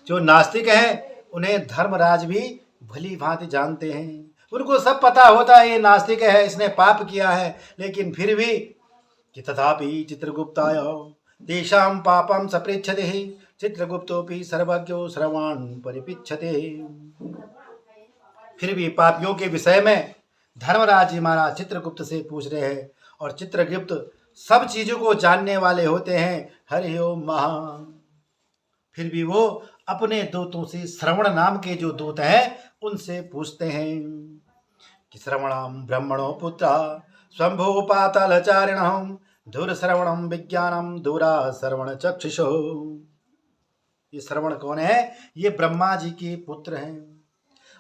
जो नास्तिक हैं उन्हें धर्मराज भी भली भांति जानते हैं। उनको सब पता होता है ये नास्तिक है, इसने पाप किया है, लेकिन फिर भी कि तथापि चित्रगुप्ताय तेषां पापं सपृच्छते चित्रगुप्तोपि सर्वज्ञो श्रवणान् परिपृच्छते। फिर भी पापियों के विषय में धर्मराज जी महाराज चित्रगुप्त से पूछ रहे हैं, और चित्रगुप्त सब चीजों को जानने वाले होते हैं। हरि ओम महा। फिर भी वो अपने दूतों से, श्रवण नाम के जो दूत हैं उनसे पूछते हैं कि श्रवणम ब्रह्मणो पुत्र स्वंभो पातालचारिणम दूरश्रवणम विज्ञानम दूरा श्रवण चक्षुषो। ये श्रवण कौन है? ये ब्रह्मा जी के पुत्र हैं,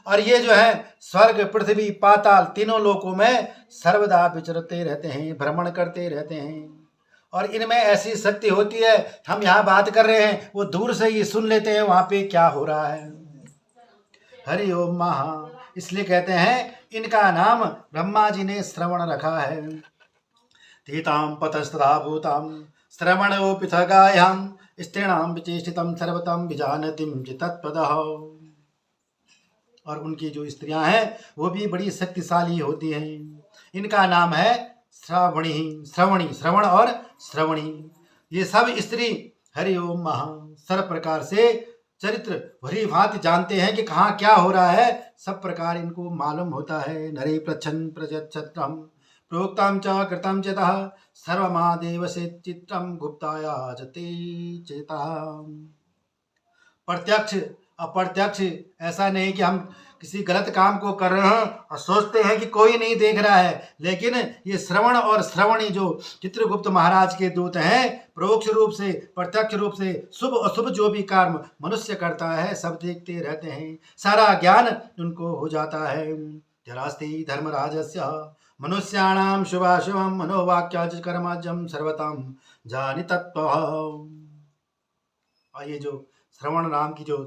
और ये जो है स्वर्ग पृथ्वी पाताल तीनों लोकों में सर्वदा विचरते रहते हैं, भ्रमण करते रहते हैं। और इनमें ऐसी शक्ति होती है, हम यहाँ बात कर रहे हैं वो दूर से ही सुन लेते हैं वहाँ पे क्या हो रहा है। हरि ओम महा। इसलिए कहते हैं इनका नाम ब्रह्मा जी ने श्रवण रखा है। तीताम पतस्तथा भूताम श्रवणो पृथगायाम स्त्रीणाम विचेष्टितम सर्वतम विजानतिम तत्पदः। और उनकी जो स्त्रियां हैं वो भी बड़ी शक्तिशाली होती हैं। इनका नाम है श्रावणी, श्रवणी, श्रवण और श्रवणी। ये सब स्त्री हरि ओम महा सर्व प्रकार से चरित्र भली भांति जानते हैं कि कहाँ क्या हो रहा है, सब प्रकार इनको मालूम होता है। नरे प्रच्छन्न प्रजच्छत्रम प्रोक्तम च कृतम चेतः सर्वमादेव से चित्रम गुप्ताया जते चेता। प्रत्यक्ष अप्रत्यक्ष ऐसा नहीं कि हम किसी गलत काम को कर रहे हैं और सोचते हैं कि कोई नहीं देख रहा है, लेकिन ये श्रवण और श्रवणी जो चित्रगुप्त महाराज के दूत हैं, परोक्ष रूप से प्रत्यक्ष रूप से शुभ अशुभ जो भी कर्म मनुष्य करता है सब देखते रहते हैं, सारा ज्ञान उनको हो जाता है। जरास्ति धर्मराजस्य मनुष्याणाम शुभाशुभम मनोवाक्याच कर्माजम सर्वतम जानि तत्व। और ये जो श्रवण नाम की जो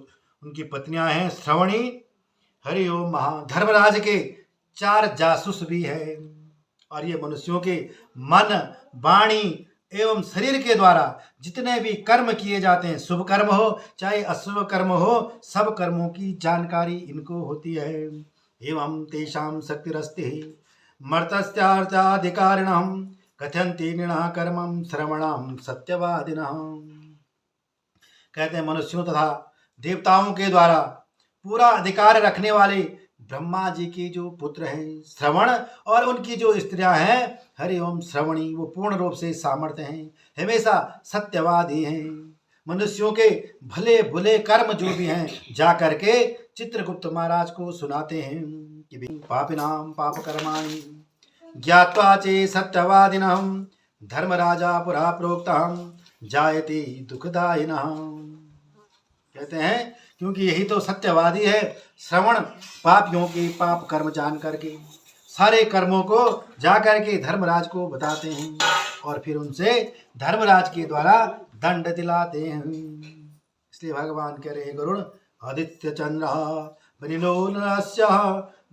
उनकी पत्नियां हैं श्रवणी, हरि ओम महा, धर्मराज के 4 जासूस भी हैं। और ये मनुष्यों के मन वाणी एवं शरीर के द्वारा जितने भी कर्म किए जाते हैं, शुभ कर्म हो चाहे अशुभ कर्म हो, सब कर्मों की जानकारी इनको होती है। एवं तेषां शक्तिरस्ति मर्तस्यार्थाधिकारिणः कथयन्ति नृणाः कर्मं श्रवणं सत्यवादिनः। कहते हैं मनुष्यों तथा देवताओं के द्वारा पूरा अधिकार रखने वाले ब्रह्मा जी के जो पुत्र हैं श्रवण, और उनकी जो स्त्रियां हैं हरि ओम श्रवणी, वो पूर्ण रूप से सामर्थ्य हैं, हमेशा सत्यवादी हैं। मनुष्यों के भले बुले कर्म जो भी हैं जा करके चित्रगुप्त महाराज को सुनाते हैं कि पापिनां पाप कर्माणि ज्ञात्वा चे सत्यवादिनः धर्मराजा पुरा प्रोक्तः जायते दुखदायिनः। कहते हैं क्योंकि यही तो सत्यवादी है, श्रवण पापियों के पाप कर्म जान करके सारे कर्मों को जा करके धर्मराज को बताते हैं, और फिर उनसे धर्मराज के द्वारा दंड दिलाते हैं। इसलिए भगवान कह रहे गरुड़ आदित्य चंद्र बलिनोनस्य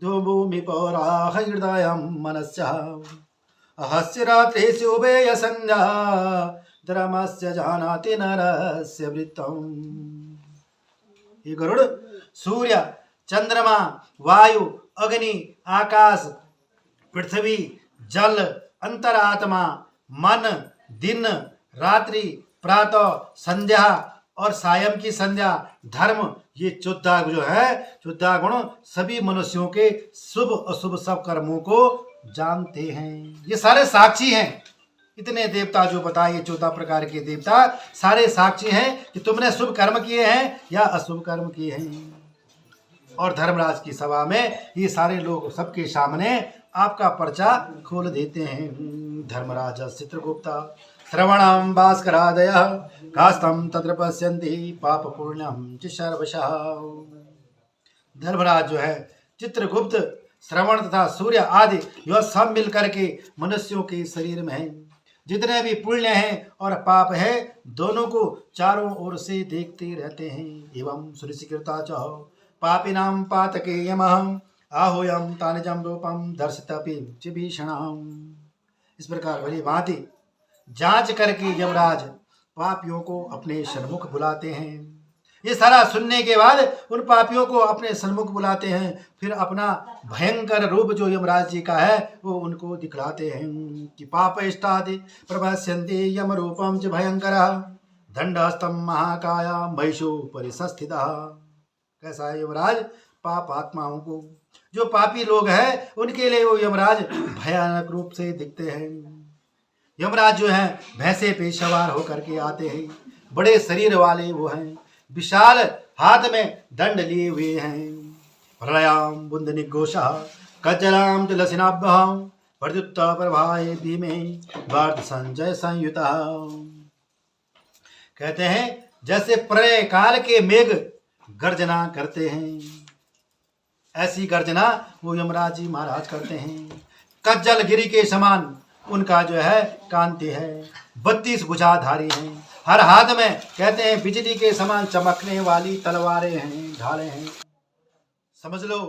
दो भूमि पौरा हृदय मनस्य अहस्य रात्रि उभय संध्या धर्मस्य जानाति नरस्य वृत्तम्। ये गरुड़ सूर्य चंद्रमा वायु अग्नि आकाश पृथ्वी जल अंतरात्मा मन दिन रात्रि प्रातः संध्या और सायं की संध्या धर्म, ये 14 जो है 14 गुण सभी मनुष्यों के शुभ अशुभ सब कर्मों को जानते हैं। ये सारे साक्षी हैं। इतने देवता जो बताए 14 प्रकार के देवता सारे साक्षी हैं कि तुमने शुभ कर्म किए हैं या अशुभ कर्म किए हैं। और धर्मराज की सभा में ये सारे लोग सबके सामने आपका पर्चा खोल देते हैं। धर्मराज चित्रगुप्ता श्रवणं भास्करादयः कास्तं तत्र पश्यन्ति पाप पुण्यं च सर्वशः। धर्मराज जो है चित्रगुप्त श्रवण तथा सूर्य आदि यह सब मिल करके मनुष्यों के शरीर में है, जितने भी पुण्य हैं और पाप है दोनों को चारों ओर से देखते रहते हैं। एवं सुनिश्चिता च पापिनां पातके यमः आहुयं तानिजं रूपं दर्शतपि च भीषणम्। इस प्रकार भली भांति जांच करके यमराज पापियों को अपने सन्मुख बुलाते हैं। ये सारा सुनने के बाद उन पापियों को अपने सन्मुख बुलाते हैं, फिर अपना भयंकर रूप जो यमराज जी का है वो उनको दिखलाते हैं कि पापैष्टादि प्रभस्यन्ते यम रूपम च भयंकर दंडहस्तम महाकाया महिषो परिसस्थितः। कैसा है यमराज? पाप आत्माओं को, जो पापी लोग हैं उनके लिए वो यमराज भयानक रूप से दिखते हैं। यमराज जो है भैंसे पे सवार होकर के आते हैं, बड़े शरीर वाले वो हैं, विशाल हाथ में दंड लिए हुए हैं। प्रलयाम बुंद निघोषा कज्जलाम तुलसीनाभ्याम प्रद्युत प्रभाए भीमे वार्त संजय संयुता। कहते हैं जैसे प्रलय काल के मेघ गर्जना करते हैं, ऐसी गर्जना वो यमराज जी महाराज करते हैं। कज्जल गिरी के समान उनका जो है कांति है, 32 भुजाधारी हैं, हर हाथ में कहते हैं बिजली के समान चमकने वाली तलवारें हैं, ढालें हैं। समझ लो,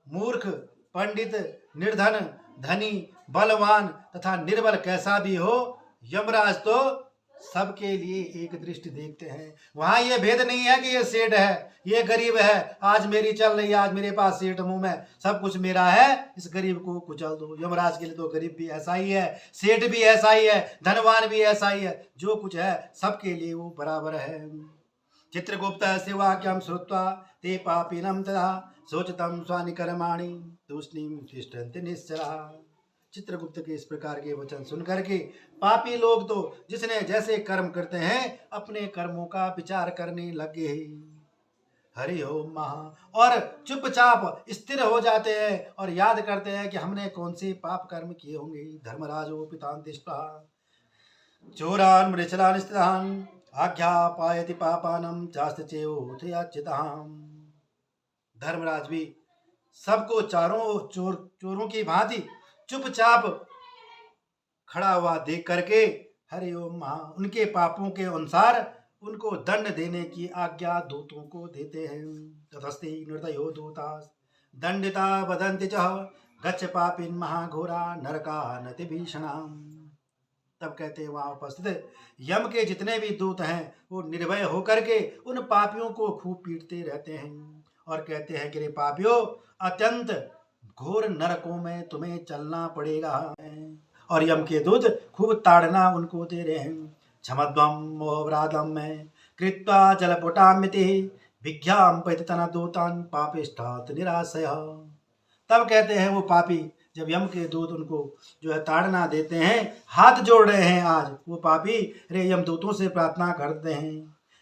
मूर्ख, पंडित, निर्धन, धनी, बलवान तथा निर्बल कैसा भी हो, यमराज तो सबके लिए एक दृष्टि देखते हैं। वहां ये भेद नहीं है कि ये सेठ है, ये गरीब है, आज मेरी चल रही है, आज मेरे पास सेठ मुंह में सब कुछ मेरा है, इस गरीब को कुचल दो। यमराज के लिए तो गरीब भी ऐसा ही है, सेठ भी ऐसा ही है, धनवान भी ऐसा ही है, जो कुछ है सबके लिए वो बराबर है। चित्रगुप्त सेवाक्यम श्रुत्वा ते पापिनम तदा सोचतम स्वानि कर्माणि तूष्णीम तिष्ठन्ति निश्चला। चित्रगुप्त के इस प्रकार के वचन सुन करके पापी लोग तो जिसने जैसे कर्म करते हैं अपने कर्मों का विचार करने लगे। हरि ओम महा, और चुपचाप स्थिर हो जाते हैं और याद करते हैं कि हमने कौन से पाप कर्म किए होंगे। धर्मराजो पितांतिष्ठा चोरान मृचलान स्थितान आज्ञापायति पापानम चास्तचेयोथयाचिताम। धर्मराज भी सबको चारों चोरों की भांति चुपचाप खड़ा हुआ देख करके हरि ओम महा उनके पापों के अनुसार उनको दंड देने की आज्ञा दूतों को देते हैं। ततस्ते निर्दयो दूतास दंडिता वदन्ति च गच्छ पापिन महाघोरा नरका नति भीषणाम। तब कहते हैं वहां उपस्थित यम के जितने भी दूत हैं वो निर्भय होकर के उन पापियों को खूब पीटते रहते हैं और कहते हैं कि रे पापियों, अत्यंत घोर नरकों में तुम्हें चलना पड़ेगा। और यम के दूत खूब ताड़ना उनको दे रहे हैं। क्षमद्वम मोहव्रादम में कृत्वा जलपुटामिति विज्ञाम पैतन दूतान पापिष्ठात् निराशय। तब कहते हैं वो पापी, जब यम के दूत उनको जो है ताड़ना देते हैं, हाथ जोड़ रहे हैं, आज वो पापी रे यम दूतों से प्रार्थना करते हैं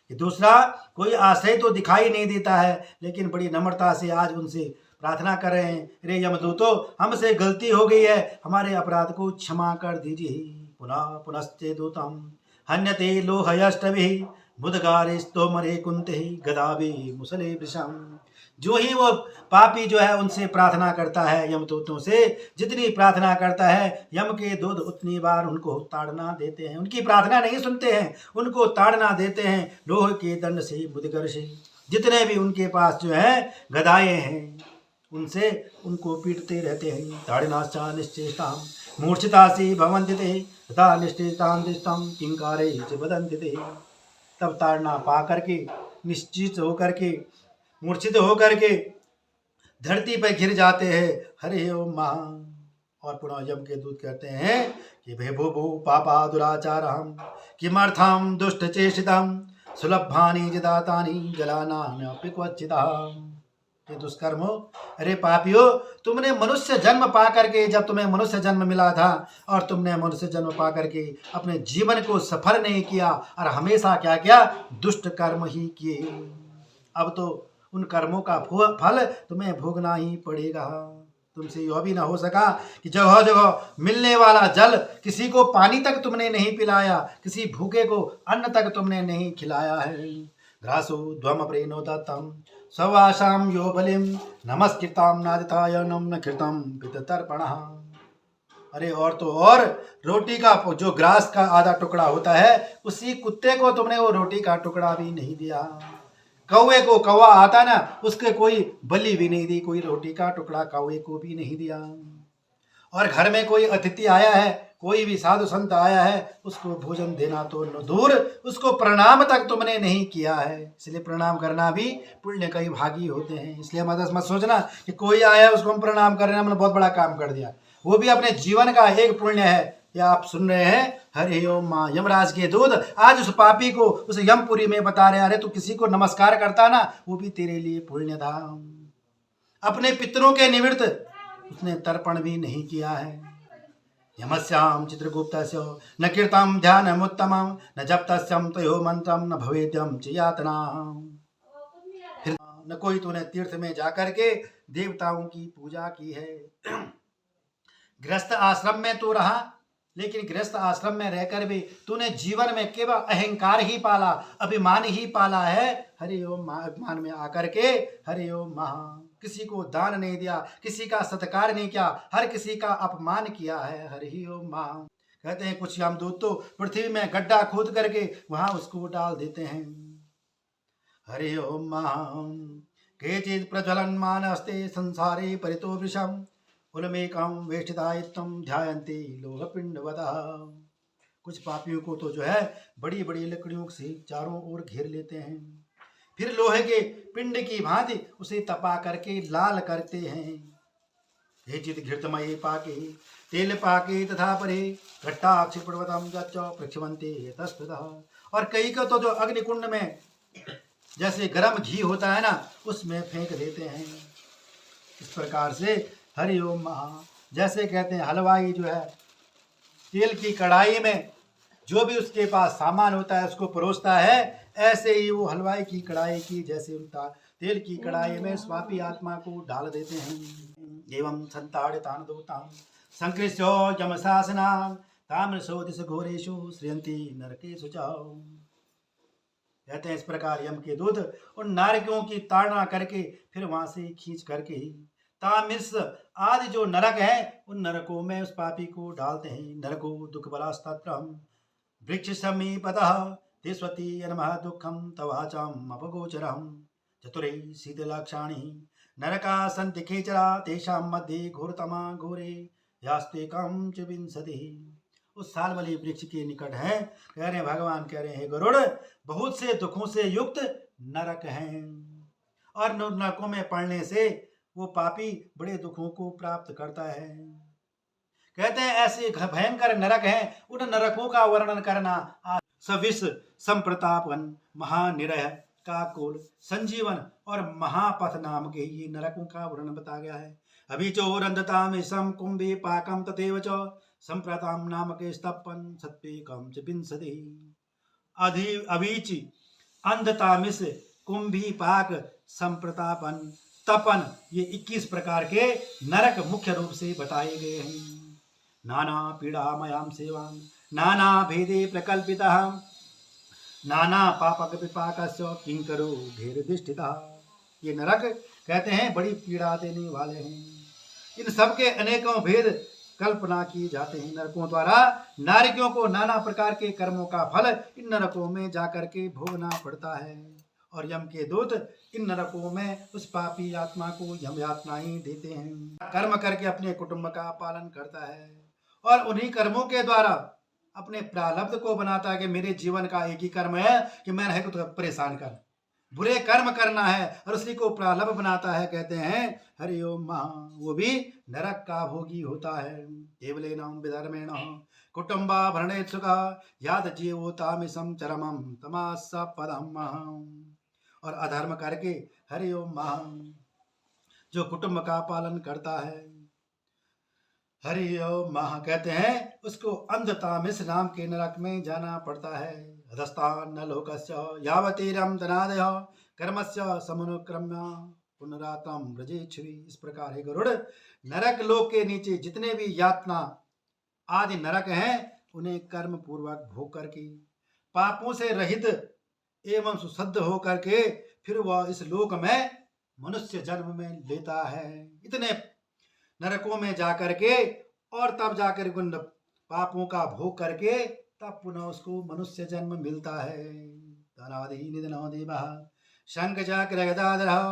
कि दूसरा कोई आश्रय तो दिखाई नहीं देता है, लेकिन बड़ी नम्रता से आज उनसे प्रार्थना कर रहे हैं, रे यमदूतो हमसे गलती हो गई है, हमारे अपराध को क्षमा कर दीजिए। पुनः पुनश्चे दूतम हन्यते लोहयष्टभिः बुधगारिस्तोमरे कुंते गदाभि मुसले वृषम। जो ही वो पापी जो है उनसे प्रार्थना करता है, यमदूतों से जितनी प्रार्थना करता है, यम के दूत उतनी बार उनको ताड़ना देते हैं। उनकी प्रार्थना नहीं सुनते हैं, उनको ताड़ना देते हैं लोह के दंड से, बुधगर से। जितने भी उनके पास जो है गदाएं हैं उनसे उनको पीटते रहते हैं। ताड़नाश्चा निश्चेष्टाम मूर्छितासी भवन्ति ते तथा निश्चेष्टां दृष्टं किंकारे च वदन्ति ते। तब ताड़ना पा करके निश्चित होकर के मूर्छित होकर के धरती पर गिर जाते हैं। हरि ओम महा। और पुनः यम के दूत कहते हैं कि भे भू भू पापा दुराचारहम किमर्थम दुष्ट चेष्टितम सुलभानि जदातानि जलानान्यपि क्वचितः। ये दुष्कर्म हो, अरे पापियो, तुमने मनुष्य जन्म पा करके, जब तुम्हें मनुष्य जन्म मिला था और तुमने मनुष्य जन्म पा करके अपने जीवन को सफल नहीं किया और हमेशा क्या किया, दुष्ट कर्म ही किए। अब तो उन कर्मों का फल तुम्हें भोगना ही पड़ेगा। तुमसे यह भी ना हो सका कि जगह जगह मिलने वाला जल, किसी को पानी तक तुमने नहीं पिलाया, किसी भूखे को अन्न तक तुमने नहीं खिलाया है। ग्रासो ध्वम प्रेनो दत्तम सवाशाम यो बलिम नमस्कृताम नादिताय नम कृतम पितर्पणः। अरे और तो और, रोटी का जो ग्रास का आधा टुकड़ा होता है, उसी कुत्ते को तुमने वो रोटी का टुकड़ा भी नहीं दिया। कौवे को कौवा आता ना, उसके कोई बलि भी नहीं दी, कोई रोटी का टुकड़ा कौवे को भी नहीं दिया। और घर में कोई अतिथि आया है, कोई भी साधु संत आया है उसको भोजन देना तो दूर, उसको प्रणाम तक तुमने नहीं किया है। इसलिए प्रणाम करना भी पुण्य का ही भागी होते हैं। इसलिए मत सोचना कि कोई आया उसको हम प्रणाम कर रहे हैं, हमने बहुत बड़ा काम कर दिया। वो भी अपने जीवन का एक पुण्य है। या आप सुन रहे हैं हरि ओम माँ, यमराज के दूत आज उस पापी को उस यमपुरी में बता रहे, अरे तू किसी को नमस्कार करता ना, वो भी तेरे लिए पुण्य था। अपने पितरों के निमित्त उसने तर्पण भी नहीं किया है। यमस्याम चित्रगुप्तस्य न कीर्तम ध्यानमुत्तमं न जप्तस्यं तयो मंत्रम न भवेद्यं च यातना। फिर न कोई तूने तीर्थ में जाकर के देवताओं की पूजा की है। गृहस्थ आश्रम में तो रहा, लेकिन गृहस्थ आश्रम में रहकर भी तूने जीवन में केवल अहंकार ही पाला, अभिमान ही पाला है। हरि ओम अभिमान में आकर के हरि ओम महा, किसी को दान नहीं दिया, किसी का सत्कार नहीं किया, हर किसी का अपमान किया है। हरि ओम महा। कहते हैं कुछ यमदूत तो पृथ्वी में गड्ढा खोद करके वहां उसको डाल देते हैं। हरि ओम महा। केचित् प्रज्वलन मानस्ते संसारे परितो वृषम उलमेकम वेष्टिदायित्वम ध्यायन्ते लोहपिंडवतः। कुछ पापियों को तो जो है बड़ी बड़ी लकड़ियों से चारों ओर घेर लेते हैं, फिर लोहे के पिंड की भांति उसे तपा करके लाल करते हैं। हे चित घृतमये पाके तेल पाके तथा परे घट्टाक्षि पर्वतम गच्छ प्रक्षवन्ते तस्पृतः। और कई का तो जो अग्निकुंड में जैसे गर्म घी होता है ना, उसमें फेंक देते हैं। इस प्रकार से हरि ओम महा। जैसे कहते हैं हलवाई जो है तेल की कढ़ाई में जो भी उसके पास सामान होता है उसको परोसता है, ऐसे ही वो हलवाई की कढ़ाई की जैसे उनका तेल की कढ़ाई में स्वापी आत्मा को डाल देते हैं। एवं संताड़ितान दूतान संकृष्यो यमशासना ताम्रशो दिश घोरेशु श्रियंती नरकेषु च। कहते हैं इस प्रकार यम के दूत उन नारकियों की ताड़ना करके फिर वहां से खींच करके तामिस आदि जो नरक है उन नरकों में उस पापी को डालते हैं। नरको दुख बलास्तत्रम वृक्ष समीपतः तेस्वती नमः दुखम तवाचम अपगोचरम चतुरै शीतलक्षाणि नरका सन्ति खेचरा तेषां मध्ये घोरतमा घोरे यास्तेकं च विंशतिः। उस सालमली वृक्ष के निकट है। कह रहे भगवान कह रहे हैं गरुड़, बहुत से दुखों से युक्त नरक हैं, और नरकों में पड़ने से वो पापी बड़े दुखों को प्राप्त करता है। कहते हैं ऐसे भयंकर नरक हैं, उन नरकों का वर्णन करना सविष संप्रतापन महानिरय काकोल संजीवन और महापथ नाम के ये नरकों का वर्णन बता गया है। अभिचोरंधताम सम कुंभे पाकम तथैव च संप्रताम नाम के स्तपन सत्पेकम च विंशति। अभिच अंधतामिस कुंभी पाक संप्रतापन तपन, ये 21 प्रकार के नरक मुख्य रूप से बताए गए हैं। नाना पीड़ामयाम सेवां नाना भेदे प्रकल्पितः नाना पापक विपाकस्य किंकरो घेरधिष्ठितः। ये नरक कहते हैं बड़ी पीड़ा देने वाले हैं। इन सब के अनेकों भेद कल्पना किए जाते हैं। नरकों द्वारा नारियों को नाना प्रकार के कर्मों का फल इन नरकों में जाकर के भोगना पड़ता है, और यम के दूत इन नरकों में उस पापी आत्मा को यम यातनाएं देते हैं। कर्म करके अपने कुटुंब का पालन करता है, और उन्हीं कर्मों के द्वारा अपने प्रारब्ध को बनाता है कि मेरे जीवन का एक ही कर्म है कि मैं रहे तो परेशान कर, बुरे कर्म करना है, और उसी को प्रारब्ध बनाता है। कहते हैं हरि ओम महा, वो भी नरक का भोगी होता है। केवलेन विधर्मेण कुटुंबा भरणे सुखा याद जीवोतामिशम चरमम तमास पदम। और अधर्म करके हरि ओम महा जो कुटुंब का पालन करता है, हरि ओम महा कहते हैं उसको अंधतामिस नाम के नरक में जाना पड़ता है। अधस्तान न लोकस्य यावतीरम धनादय कर्मस्य समनुक्रम्य पुनरातम ब्रजेच्छुरी। इस प्रकार है गरुड़, नरक लोक के नीचे जितने भी यातना आदि नरक हैं उन्हें कर्म पूर्वक भोग करके पापों से रहित एवं सुशुद्ध होकर के फिर वह इस लोक में मनुष्य जन्म में लेता है। इतने नरकों में जाकर के और तब जाकर उन पापों का भोग करके तब पुनः उसको मनुष्य जन्म मिलता है। धनादि निधनो देवः शंख चक्र गदाधरः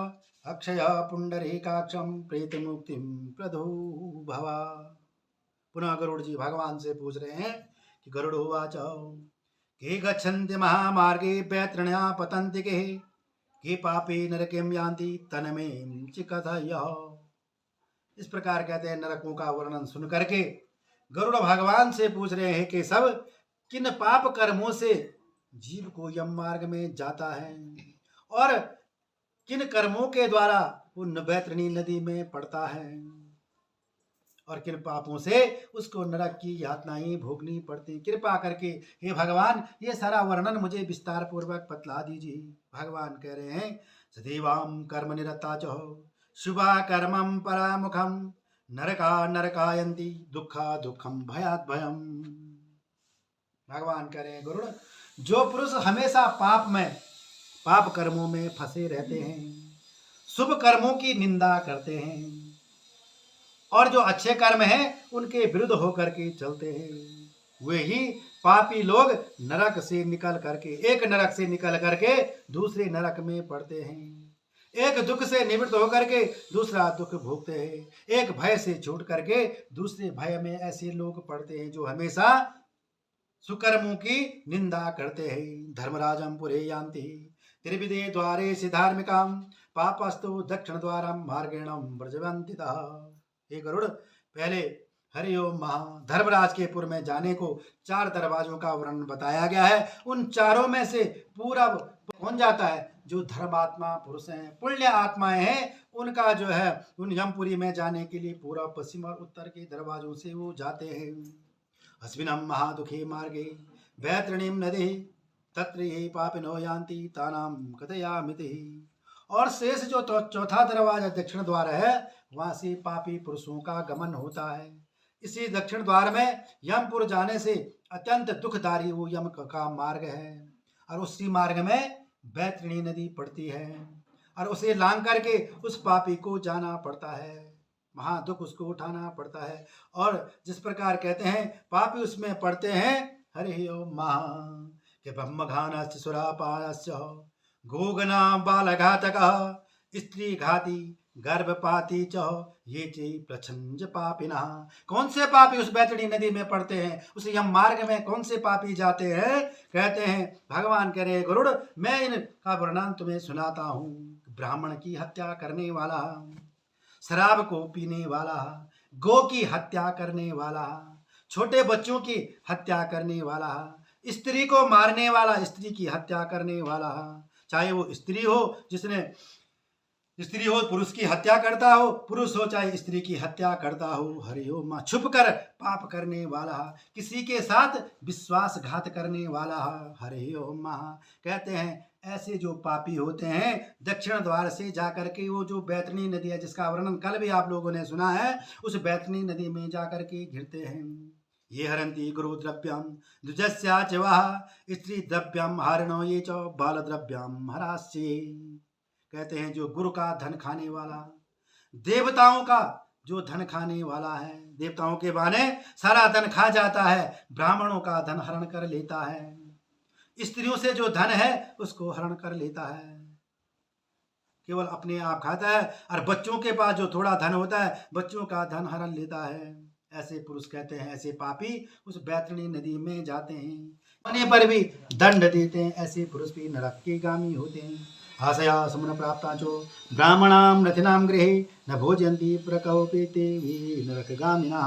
अक्षय पुंडरीकाक्षं प्रेत मुक्तिं प्रदो भवा। पुनः गरुड़ जी भगवान से पूछ रहे हैं कि गरुड़ उवाच के गच्छन्ति महामार्गे वैतरण्या पतन्ति के पापी नरकें यान्ति तन्मे कथय। इस प्रकार कहते हैं नरकों का वर्णन सुन करके गरुड़ भगवान से पूछ रहे हैं कि सब किन पाप कर्मों से जीव को यम मार्ग में जाता है और किन कर्मों के द्वारा वो वैतरणी नदी में पड़ता है और किन पापों से उसको नरक की यातनाएं भोगनी पड़ती। कृपा करके हे भगवान ये सारा वर्णन मुझे विस्तार पूर्वक बतला दीजिए। भगवान कह रहे हैं सदैवाम कर्म निरता चो शुभा कर्मम परामुखम नरका नरकायन्ति दुखा दुखम भयात भयम। भगवान कह रहे हैं गरुड़, जो पुरुष हमेशा पाप कर्मों में फंसे रहते हैं, शुभ कर्मों की निंदा करते हैं और जो अच्छे कर्म हैं उनके विरुद्ध होकर के चलते हैं, वे ही पापी लोग नरक से निकल करके एक नरक से निकल करके दूसरे नरक में पड़ते हैं। एक दुख से निवृत्त होकर के दूसरा दुख भोगते हैं, एक भय से छूट करके दूसरे भय में ऐसे लोग पड़ते हैं जो हमेशा सुकर्मों की निंदा करते हैं। धर्मराजम पुरे यान्ति त्रिविधे द्वारे से धार्मिकाम पापस्तु दक्षिण द्वारम मार्गेणम व्रजवन्ति। हे गरुड़, पहले हरि ओम महा धर्मराज के पुर में जाने को 4 दरवाजों का वर्णन बताया गया है। उन चारों में से पूरब कौन जाता है? जो धर्मात्मा पुरुष हैं, पुण्य आत्माएं हैं, उनका जो है उन यमपुरी में जाने के लिए पूर्व पश्चिम और उत्तर के दरवाजों से वो जाते हैं। अस्मिनम महादुखे मार्गे वैतरणीम नदी तत्र ये पापिनो यान्ति तानाम कथयामिति। और शेष जो चौथा दरवाजा दक्षिण द्वार है, वहां से पापी पुरुषों का गमन होता है। इसी दक्षिण द्वार में यमपुर जाने से अत्यंत दुखदारी वो यम का मार्ग है और उसी मार्ग में वैतरणी नदी पड़ती है और उसे लांग करके उस पापी को जाना पड़ता है, महादुख उसको उठाना पड़ता है। और जिस प्रकार कहते हैं पापी उसमें पड़ते हैं हरि ओम महा के ब्रह्मघानस्य सुरापानस्य गोगना बालघातक स्त्री घाती गर्भपाती च ये चे प्रछंज पापिना। कौन से पापी उस वैतरणी नदी में पड़ते हैं? उस यम मार्ग में कौन से पापी जाते हैं? कहते हैं भगवान कह रहे गरुड़, मैं इनका वर्णन तुम्हें सुनाता हूँ। ब्राह्मण की हत्या करने वाला, शराब को पीने वाला, गौ की हत्या करने वाला, छोटे बच्चों की हत्या करने वाला, स्त्री को मारने वाला, स्त्री की हत्या करने वाला, चाहे वो स्त्री हो पुरुष की हत्या करता हो, पुरुष हो चाहे स्त्री की हत्या करता हो, हरि ओम मां छुप कर पाप करने वाला, किसी के साथ विश्वासघात करने वाला, हरि ओम मां। कहते हैं ऐसे जो पापी होते हैं दक्षिण द्वार से जाकर के वो जो वैतरणी नदी है, जिसका वर्णन कल भी आप लोगों ने सुना है, उस वैतरणी नदी में जाकर के घिरते हैं। ये हरन्ति गुरु द्रव्यम द्विजस्या च वह स्त्री द्रव्यम हरणो ये च बाल द्रव्यम हरास्ये। कहते हैं जो गुरु का धन खाने वाला, देवताओं का जो धन खाने वाला है, देवताओं के बहाने सारा धन खा जाता है, ब्राह्मणों का धन हरण कर लेता है, स्त्रियों से जो धन है उसको हरण कर लेता है, केवल अपने आप खाता है, और बच्चों के पास जो थोड़ा धन होता है बच्चों का धन हरण लेता है। ऐसे पुरुष कहते हैं ऐसे पापी उस वैतरणी नदी में जाते हैं, होने पर भी दंड देते हैं। ऐसे पुरुष भी नरक के गामी होते हैं। आशया सुमन प्राप्ता चो ब्राह्मणाम रथिनाम गृहे न भोजन्ति प्रकोपेते वे नरकगामिना।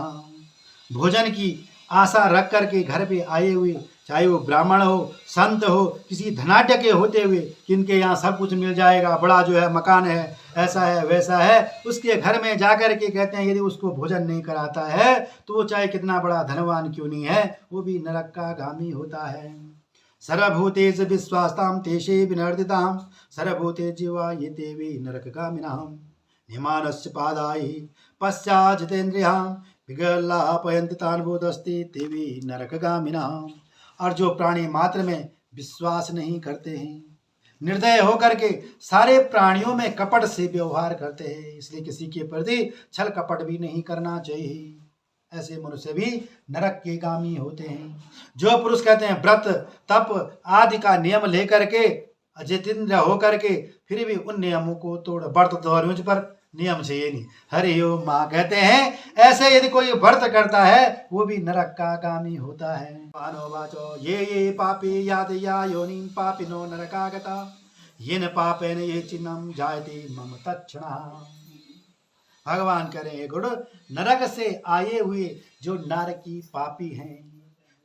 भोजन की आशा रख करके घर पे आए हुए, चाहे वो ब्राह्मण हो, संत हो, किसी धनाढ्य के होते हुए, किनके यहाँ सब कुछ मिल जाएगा, बड़ा जो है मकान है, ऐसा है वैसा है, उसके घर में जाकर के कहते हैं यदि उसको भोजन नहीं कराता है तो वो चाहे कितना बड़ा धनवान क्यों नहीं है, वो भी नरक का गामी होता है। सर्वभूतेषु विश्वास्तां तेषे विनर्दितां सर्वभूते जीवा ये देवी नरकगामिनां निमानस्य पादायि पश्चात् जितेन्द्रियां विगलापयन्ति तान् बोधस्ति देवी नरकगामिनां। और जो प्राणी मात्र में विश्वास नहीं करते हैं, निर्दय होकर के सारे प्राणियों में कपट से व्यवहार करते हैं, इसलिए किसी के प्रति छल कपट भी नहीं करना चाहिए। ऐसे मनुष्य भी नरक के गामी होते हैं। जो पुरुष कहते हैं व्रत तप आदि का नियम लेकर के अजितेंद्र होकर के फिर भी उन नियमों को तोड़ व्रत द्वारों पर नियम से ये नहीं। हरि ओम माँ कहते हैं ऐसे यदि कोई व्रत करता है वो भी नरक का गामी होता है। मानो वाचो ये पापी याद या योनि पापिनो नरकागता येन पापेन ये चिन्हम जायते मम तत्क्षणा। भगवान करें गुरु नरक से आए हुए जो नरकी पापी हैं,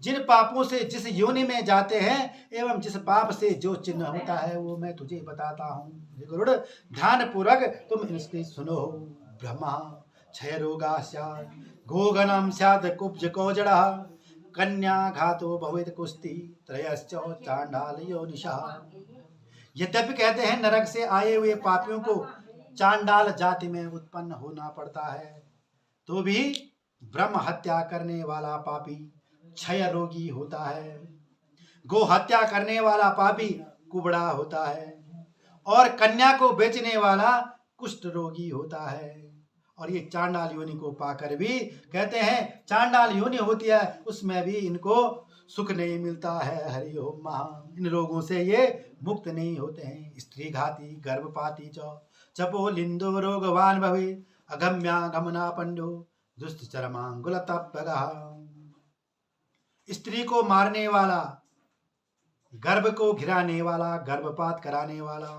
जिन पापों से जिस योनि में जाते हैं एवं जिस पाप से जो चिन्ह होता है वो मैं तुझे बताता हूँ। गुरुड़ ध्यान पूर्वक तुम इसके सुनो। ब्रह्मा क्षय रोगा स्यात् गोगनम स्यात् कुब्ज कौजड़ा कन्या घातो भवेत् कुस्ती त्रयश्च चांडाल योनिशा। यद्यपि कहते हैं नरक से आए हुए पापियों को चांडाल जाति में उत्पन्न होना पड़ता है, तो भी ब्रह्म हत्या करने वाला पापी क्षय रोगी होता है, गो हत्या करने वाला पापी कुबड़ा होता है, और कन्या को बेचने वाला कुष्ठ रोगी होता है। और ये चांडाल योनि को पाकर भी कहते हैं चांडाल योनि होती है उसमें भी इनको सुख नहीं मिलता है। हरि ओम महा। इन रोगों से ये मुक्त नहीं होते हैं। स्त्री घाती गर्भपाती चपो लिंदो रोगवान भवे अगम्या गमना पंडो दुष्ट चरमांगुल तप्यगा। स्त्री को मारने वाला, गर्भ को घिराने वाला, गर्भपात कराने वाला,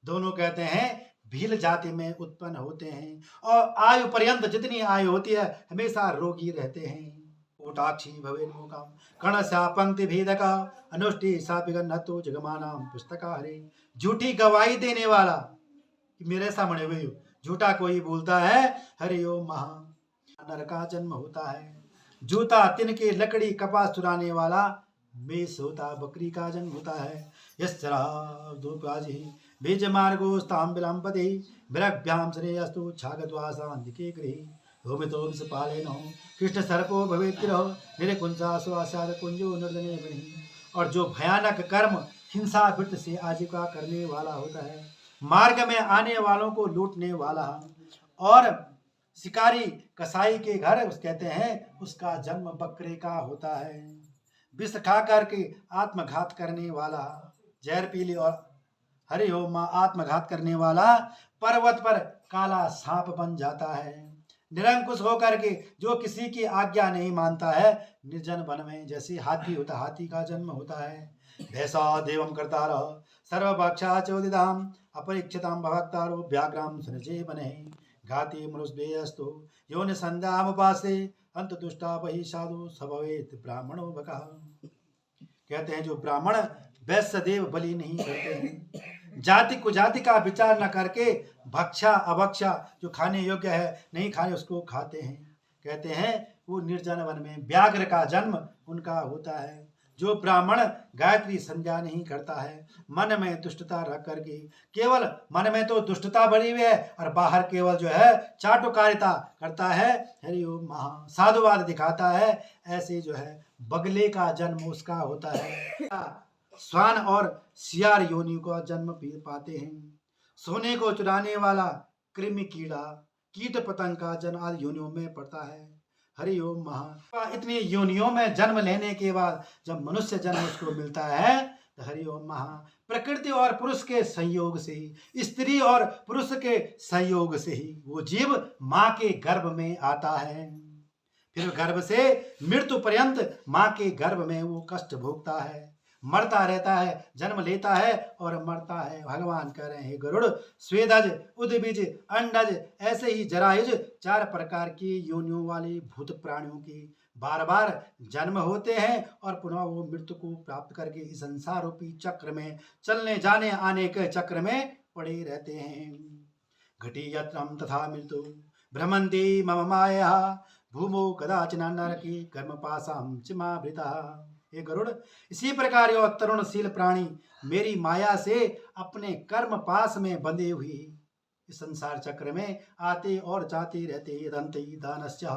दोनों कहते हैं भील जाति में उत्पन्न होते हैं और आयु पर्यंत जितनी आयु होती है हमेशा रोगी रहते हैं। कोटाक्षी भवेन मोकाम कर्ण सा पंक्ति भेदका अनुष्टि सा विगन्नतो जगमानाम पुस्तका हरे। झूठी गवाही देने वाला, मेरे सामने हुई झूठा कोई बोलता है हरि ओम महा। नर का जन्म होता है। जूता तिनके लकड़ी कपास चुराने वाला मेष होता, बकरी का जन्म होता है। यश्चराधुपाजी बीज मार्गो स्ताम विलंबते विरभ्याम श्रेयस्तु छागद्वासान्तिके गृहे होमितो विषपालेनो कृष्ण सर्पो भवेत्तिरो निरकुंसा स्वासाद कुंजो निर्दने बनि। और जो भयानक कर्म हिंसा वृत्त से आजीविका करने वाला होता है, मार्ग में आने वालों को लूटने वाला और शिकारी कसाई के घर उस कहते हैं उसका जन्म बकरे का होता है। विष खा करके आत्मघात करने वाला, जहर पीली और हरि ओम मां आत्मघात करने वाला पर्वत पर काला सांप बन जाता है। निरंकुश होकर के जो किसी की आज्ञा नहीं मानता है निर्जन वन में जैसे हाथी होता, हाथी का जन्म होता है। भैसा देवम करता रह सर्वभक्षा चोदिताम अपरीक्षिताम भक्तारो व्याग्राम सुनजे बने घाती मनुष्यस्तु योनि संध्याम उपासे अंत दुष्टा बहि साधु सभवेत ब्राह्मणो बका। कहते हैं जो ब्राह्मण वैश्य देव बलि नहीं करते हैं, जाति कुजाति का विचार न करके भक्षा अभक्षा जो खाने योग्य है नहीं खाने उसको खाते हैं, कहते हैं वो निर्जन वन में व्याघ्र का जन्म उनका होता है। जो ब्राह्मण गायत्री संध्या नहीं करता है, मन में दुष्टता रख करके, केवल मन में तो दुष्टता भरी हुई है और बाहर केवल जो है चाटुकारिता करता है, हरि ओम महा साधुवाद दिखाता है, ऐसे जो है बगले का जन्म उसका होता है। स्वान और सियार योनि का जन्म पाते हैं। सोने को चुराने वाला कृमि कीड़ा कीट पतंग का जन्म आदि योनियों में पड़ता है। हरि ओम महा। इतनी योनियों में जन्म लेने के बाद जब मनुष्य जन्म उसको मिलता है तो हरि ओम महा प्रकृति और पुरुष के संयोग से ही, स्त्री और पुरुष के संयोग से ही वो जीव माँ के गर्भ में आता है। फिर गर्भ से मृत्यु पर्यंत माँ के गर्भ में वो कष्ट भोगता है, मरता रहता है, जन्म लेता है और मरता है। भगवान कह रहे हैं गरुड़ स्वेदज उद्भिज अंडज ऐसे ही जरायुज 4 प्रकार की योनियों वाले भूत प्राणियों की बार बार जन्म होते हैं और पुनः वो मृत्यु को प्राप्त करके इस संसार रूपी चक्र में चलने जाने आने के चक्र में पड़े रहते हैं। घटी यत्रम तथा मृत्यु भ्रमंती मम माया भूमो कदाचन नरकी कर्म पासाम चिमावृता। हे गरुड़ इसी प्रकार यो तरुणशील प्राणी मेरी माया से अपने कर्म पास में बंधे हुए इस संसार चक्र में आते और जाते रहते। दंती दानस्य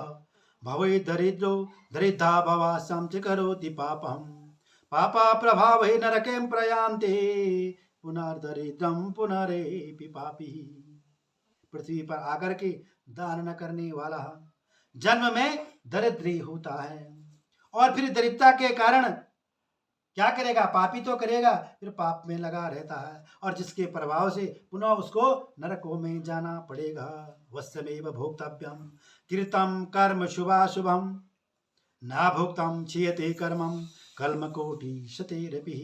भवे दरिद्रो दरिद्रा भवासम च करोति पापम पापा प्रभाव नरकें प्रयान्ते पुनर्दरिद्रम पुनरेपि पापी। पृथ्वी पर आकर के दान न करने वाला जन्म में दरिद्री होता है और फिर दरिद्रता के कारण क्या करेगा? पापी तो करेगा, फिर पाप में लगा रहता है और जिसके प्रभाव से पुनः उसको नरकों में जाना पड़ेगा। वस्यमेव भोक्तव्यम कृतम कर्म शुभाशुभम ना भोक्तम क्षीयते कर्मम कल्म कोटि शतेरपि।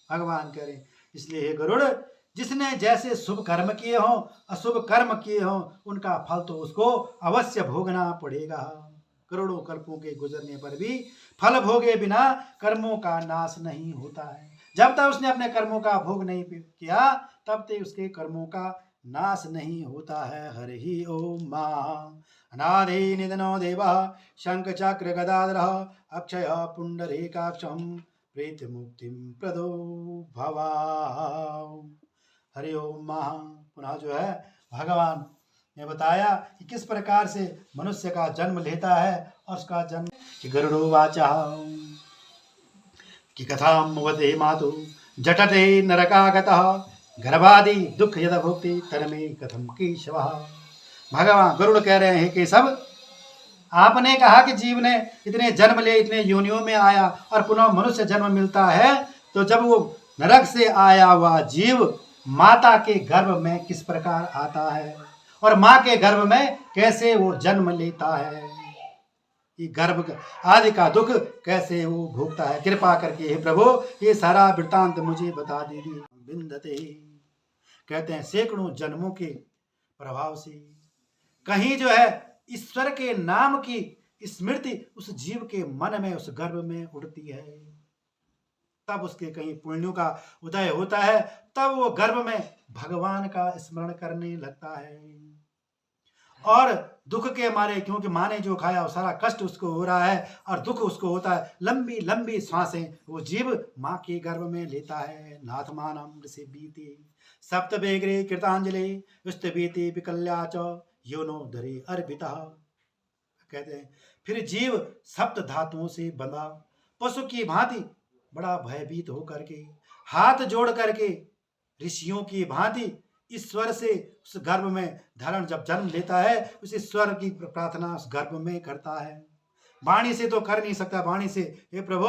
भगवान कह रहे इसलिए हे गरुड़, जिसने जैसे शुभ कर्म किए हों अशुभ कर्म किए हों उनका फल तो उसको अवश्य भोगना पड़ेगा। करोड़ों कल्पों के गुजरने पर भी फल भोगे बिना कर्मों का नाश नहीं होता है। जब तक उसने अपने कर्मों का भोग नहीं किया तब तक उसके कर्मों का नाश नहीं होता है। हरि ओम मा अनादि निधनो देव शंख चक्र गदाधर अक्षय पुंडरीकाक्षम प्रीति मुक्ति प्रदो भवा। हरि ओम मा। पुनः जो है भगवान ने बताया कि किस प्रकार से मनुष्य का जन्म लेता है और उसका जन्म कि गरुड़ो वाचा कि कथाम वदे मातु जटते नरकागतः गर्भादि दुख यद भुक्ति तरमे कथम केशवः। भगवान गरुड़ कह रहे हैं कि सब आपने कहा कि जीव ने इतने जन्म ले इतने योनियों में आया और पुनः मनुष्य जन्म मिलता है, तो जब वो नरक से आया हुआ जीव माता के गर्भ में किस प्रकार आता है और माँ के गर्भ में कैसे वो जन्म लेता है, ये गर्भ आदि का दुख कैसे वो भोगता है, कृपा करके हे प्रभु ये सारा वृत्तांत मुझे बता दीजिए। बिंदते कहते हैं सैकड़ों जन्मों के प्रभाव से कहीं जो है ईश्वर के नाम की स्मृति उस जीव के मन में उस गर्भ में उड़ती है, तब उसके कहीं पुण्यों का उदय होता है, तब वो गर्भ में भगवान का स्मरण करने लगता है। और दुख के मारे, क्योंकि माँ ने जो खाया वो सारा कष्ट उसको हो रहा है और दुख उसको होता है, लंबी लंबी सांसें वो जीव माँ के गर्भ में लेता है। नाथ मानम ऋषि बीते सप्त बेगरे कृतांजलि उस्त बीते विकल्या च योनो धरे अर्पिता। कहते हैं फिर जीव सप्त धातुओं से बंधा पशु की भांति बड़ा भयभीत होकर के हाथ जोड़ करके ऋषियों की भांति ईश्वर से उस गर्भ में धरण जब जन्म लेता है उस ईश्वर की प्रार्थना उस गर्भ में करता है। वाणी से तो कर नहीं सकता, वाणी से हे प्रभु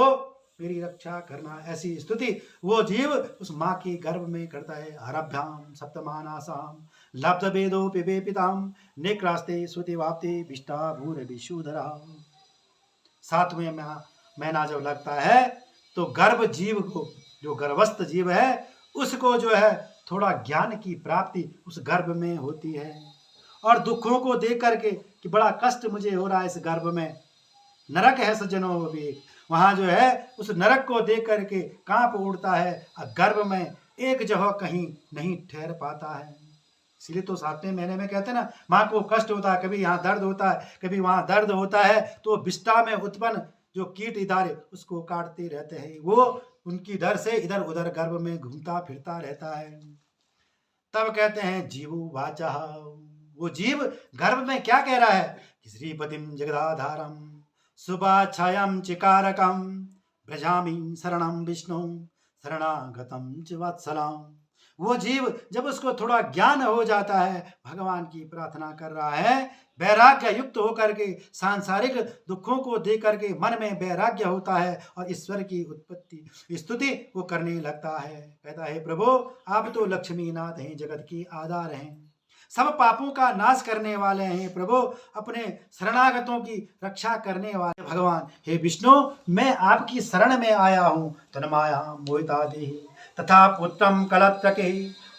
मेरी रक्षा करना, ऐसी स्तुति वो जीव उस माँ के गर्भ में करता है। आरभ्याम सप्तमानासाम लब्ध वेदो पिबे पिताम निक्रास्ते श्रुति वाप्ते विष्टा भूर विशुधरा। सातवें महीना जब लगता है तो गर्भ जीव को, जो गर्भस्थ जीव है उसको जो है थोड़ा ज्ञान की प्राप्ति उस गर्भ में होती है और दुखों को देख करके कि बड़ा कष्ट मुझे हो रहा है इस गर्भ में, नरक है सज्जनों भी, वहां जो है उस नरक को देख करके कांप उड़ता है और गर्भ में एक जगह कहीं नहीं ठहर पाता है। इसलिए तो 7वें महीने में कहते हैं ना माँ को कष्ट होता है, कभी यहाँ दर्द होता है कभी वहां दर्द होता है, तो विष्ठा में उत्पन्न जो कीट इदारे उसको काटते रहते हैं, वो उनकी डर से इधर उधर गर्भ में घूमता फिरता रहता है। तब कहते हैं जीवो वाचा, वो जीव गर्भ में क्या कह रहा है, श्रीपतिम जगदाधारम सुभाच्छायम चिकारकम ब्रजामि शरणम विष्णु शरणागतम च वत्सलम। वो जीव जब उसको थोड़ा ज्ञान हो जाता है भगवान की प्रार्थना कर रहा है, वैराग्य युक्त होकर के सांसारिक दुखों को देख करके मन में वैराग्य होता है और ईश्वर की उत्पत्ति स्तुति वो करने लगता है। कहता है प्रभु आप तो लक्ष्मी नाथ हैं, जगत की आधार हैं, सब पापों का नाश करने वाले हैं प्रभु, अपने शरणागतों की रक्षा करने वाले भगवान। हे विष्णु मैं आपकी शरण में आया हूँ, तन्माया मोहिता देहि तथा पुत्रम कलत्रके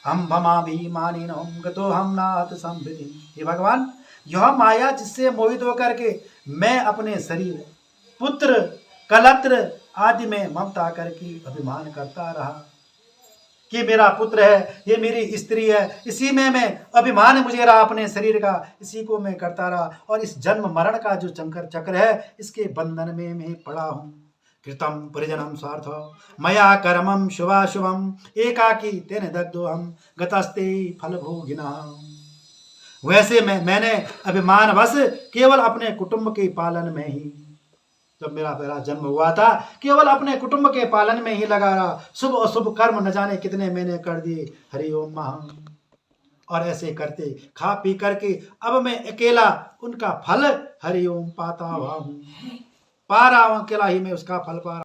हम भमाभि मानिनो गतो हम नाथ संविधि। हे भगवान यह माया जिससे मोहित होकर के मैं अपने शरीर पुत्र कलत्र आदि में ममता करके अभिमान करता रहा कि मेरा पुत्र है, ये मेरी स्त्री है, इसी में मैं अभिमान मुझे रहा अपने शरीर का, इसी को मैं करता रहा और इस जन्म मरण का जो चक्र है इसके बंधन में मैं पड़ा हूँ। कृतम परिजनम स्वार्थ मया कर्मम शुभाशुभम एकाकी तेन दग्धोहम गतस्ते फल भोगिना। वैसे मैंने अभिमान वश केवल अपने कुटुंब के पालन में ही, जब मेरा जन्म हुआ था केवल अपने कुटुंब के पालन में ही लगा रहा, शुभ अशुभ कर्म न जाने कितने मैंने कर दिए। हरि ओम महा। और ऐसे करते खा पी करके अब मैं अकेला उनका फल हरि ओम पाता हुआ हूँ, पा रहा हूँ, अकेला ही मैं उसका फल पा रहा हूँ।